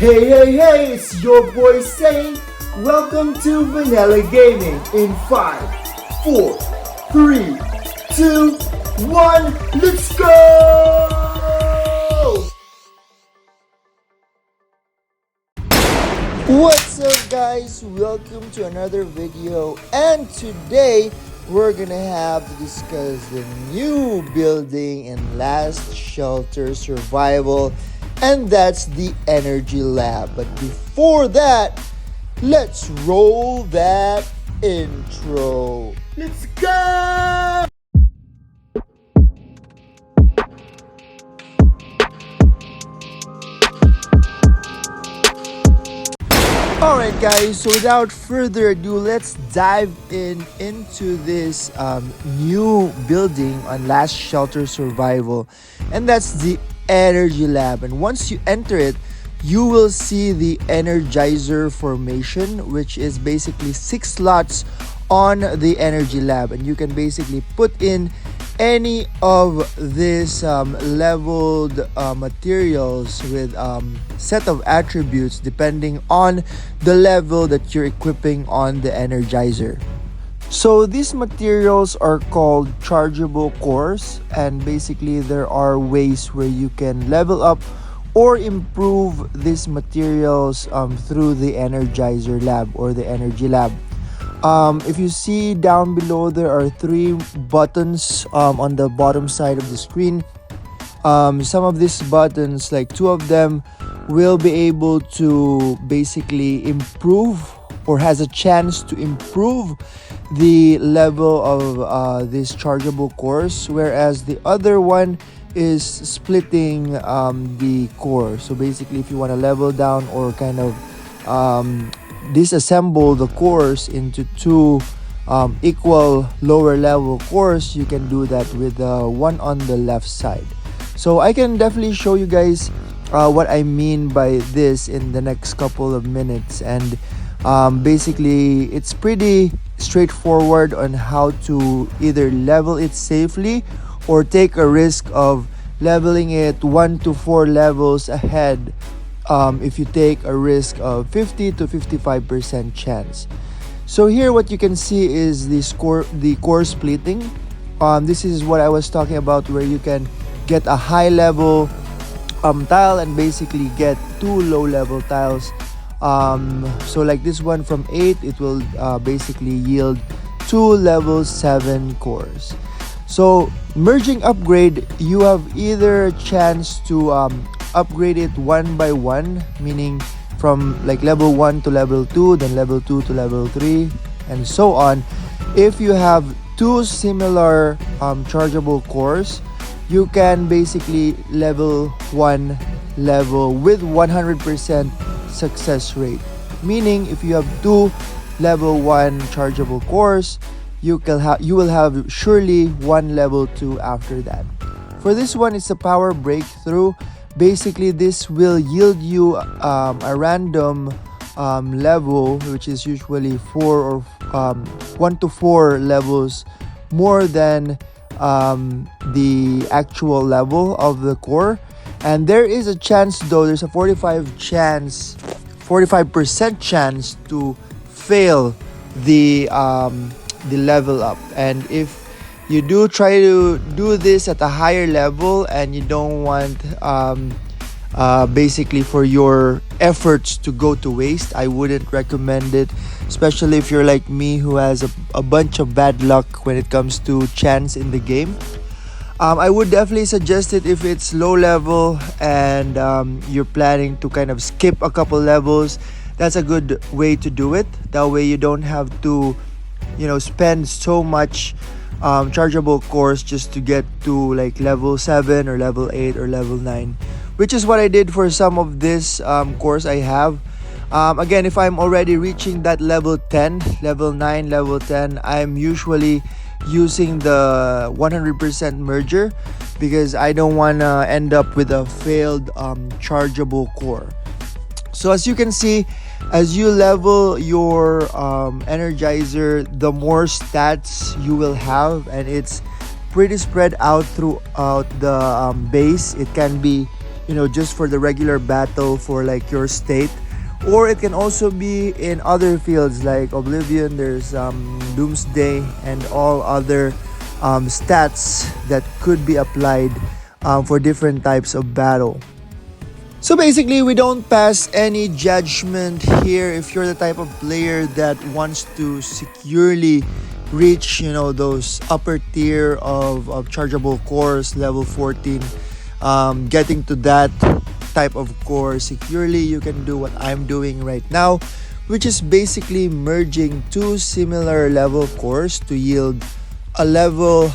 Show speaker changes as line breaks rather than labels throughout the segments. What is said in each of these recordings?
Hey, hey, hey, it's your boy Saint. Welcome to Vanilla Gaming in 5, 4, 3, 2, 1, let's go! What's up guys? Welcome to another video, and today we're gonna have to discuss the new building in Last Shelter Survival, and that's the Energy Lab. But before that, let's roll that intro. Let's go! Alright guys, so without further ado, let's dive into this new building on Last Shelter Survival, and that's the Energy Lab. And once you enter it, you will see the Energizer formation, which is basically 6 slots on the Energy Lab, and you can basically put in any of this leveled materials with set of attributes depending on the level that you're equipping on the Energizer. So these materials are called chargeable cores, and basically there are ways where you can level up or improve these materials through the Energizer Lab or the Energy Lab. If you see down below, there are 3 buttons on the bottom side of the screen. Some of these buttons, like 2 of them, will be able to basically improve or has a chance to improve the level of this chargeable cores, whereas the other one is splitting the core. So basically, if you want to level down or kind of disassemble the cores into 2 equal lower level cores, you can do that with the one on the left side. So I can definitely show you guys what I mean by this in the next couple of minutes, and basically it's pretty straightforward on how to either level it safely or take a risk of leveling it 1 to 4 levels ahead if you take a risk of 50 to 55% chance. So here what you can see is the core splitting. This is what I was talking about, where you can get a high level tile and basically get 2 low level tiles. So like this one from 8, it will basically yield 2 level 7 cores. So merging upgrade, you have either a chance to upgrade it one by one, meaning from like level 1 to level 2, then level 2 to level 3, and so on. If you have 2 similar chargeable cores, you can basically level 1 level with 100% success rate, meaning if you have 2 level 1 chargeable cores, you will have surely 1 level 2 after that. For this one, it's a power breakthrough. Basically, this will yield you a random level, which is usually 4 or 1 to 4 levels more than the actual level of the core. And there is a chance, though, there's a 45% chance to fail the level up. And if you do try to do this at a higher level and you don't want basically for your efforts to go to waste, I wouldn't recommend it, especially if you're like me, who has a bunch of bad luck when it comes to chance in the game. I would definitely suggest it if it's low level and you're planning to kind of skip a couple levels. That's a good way to do it. That way you don't have to, spend so much chargeable cores just to get to like level 7 or level 8 or level 9, which is what I did for some of this cores I have. Again, if I'm already reaching that level 10, level 9, level 10, I'm usually using the 100% merger because I don't want to end up with a failed chargeable core. So as you can see, as you level your Energizer, the more stats you will have, and it's pretty spread out throughout the base. It can be just for the regular battle for like your state, or it can also be in other fields like Oblivion. There's Doomsday and all other stats that could be applied for different types of battle. So basically, we don't pass any judgment here if you're the type of player that wants to securely reach, those upper tier of chargeable cores, level 14. Getting to that type of core securely, you can do what I'm doing right now, which is basically merging two similar level cores to yield a level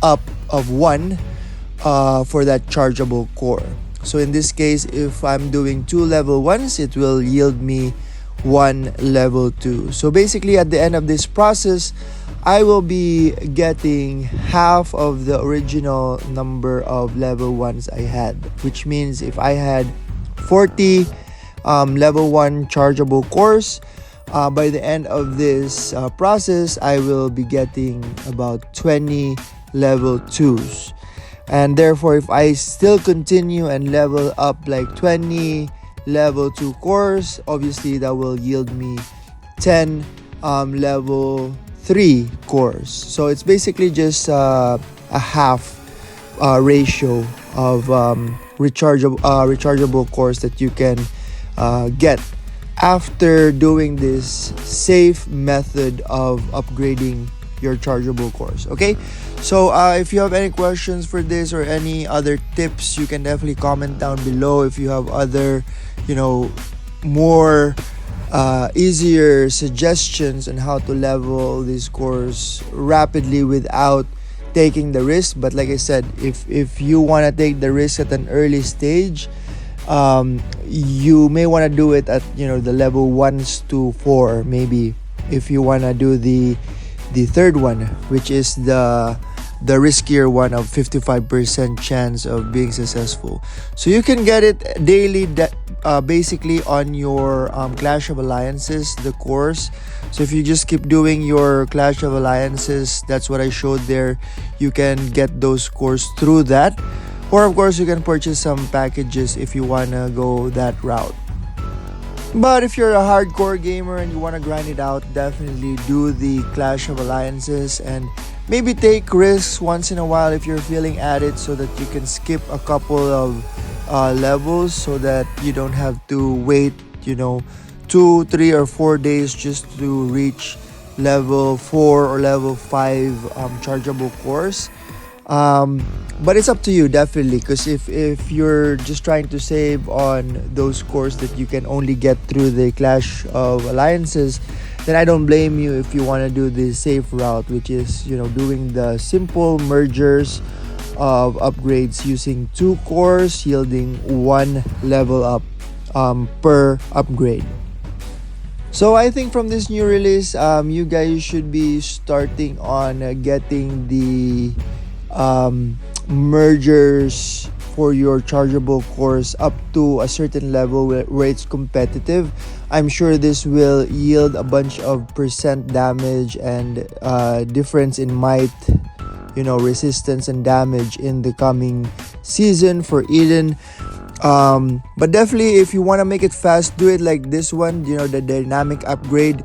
up of 1 for that chargeable core. So in this case, if I'm doing 2 level 1s, it will yield me 1 level 2. So basically, at the end of this process, I will be getting half of the original number of level 1s I had, which means if I had 40 level 1 chargeable cores, by the end of this process, I will be getting about 20 level 2s. And therefore, if I still continue and level up like 20 level 2 cores, obviously that will yield me 10 level 3 cores. So it's basically just a half ratio of rechargeable cores that you can get after doing this safe method of upgrading your chargeable cores. Okay, so if you have any questions for this or any other tips, you can definitely comment down below. If you have other more easier suggestions on how to level these cores rapidly without taking the risk. But like I said, if you want to take the risk at an early stage, you may want to do it at the level 1s to 4, maybe, if you want to do the third one, which is the riskier one of 55% chance of being successful. So you can get it daily, basically on your Clash of Alliances, the cores. So if you just keep doing your Clash of Alliances, that's what I showed there, you can get those cores through that. Or of course, you can purchase some packages if you want to go that route. But if you're a hardcore gamer and you want to grind it out, definitely do the Clash of Alliances and maybe take risks once in a while if you're feeling at it, so that you can skip a couple of levels, so that you don't have to wait 2, 3 or 4 days just to reach level 4 or level 5 chargeable cores. But it's up to you, definitely, because if you're just trying to save on those cores that you can only get through the Clash of Alliances, then I don't blame you if you want to do the safe route, which is doing the simple mergers of upgrades using 2 cores yielding 1 level up per upgrade. So I think from this new release, you guys should be starting on getting the mergers for your chargeable cores up to a certain level where it's competitive. I'm sure this will yield a bunch of percent damage and difference in might, resistance and damage in the coming season for Eden. But definitely, if you want to make it fast, do it like this one, the dynamic upgrade.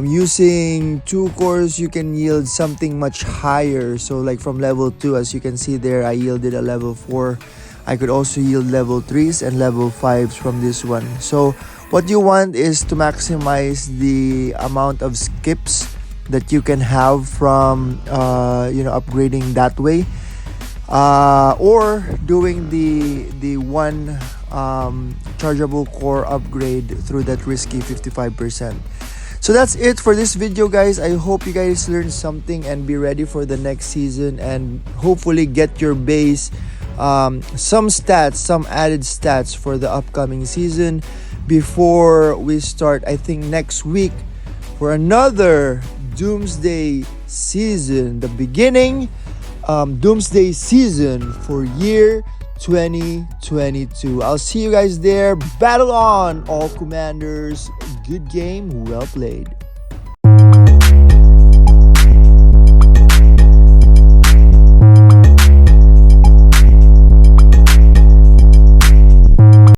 Using 2 cores, you can yield something much higher. So like from level 2, as you can see there, I yielded a level 4. I could also yield level 3s and level 5s from this one. So what you want is to maximize the amount of skips that you can have from upgrading that way, or doing the one chargeable core upgrade through that risky 55%. So that's it for this video, guys. I hope you guys learned something and be ready for the next season, and hopefully get your base some stats, some added stats for the upcoming season before we start, I think, next week for another Doomsday season, the beginning Doomsday season for year 2022. I'll see you guys there. Battle on, all commanders. Good game, well played.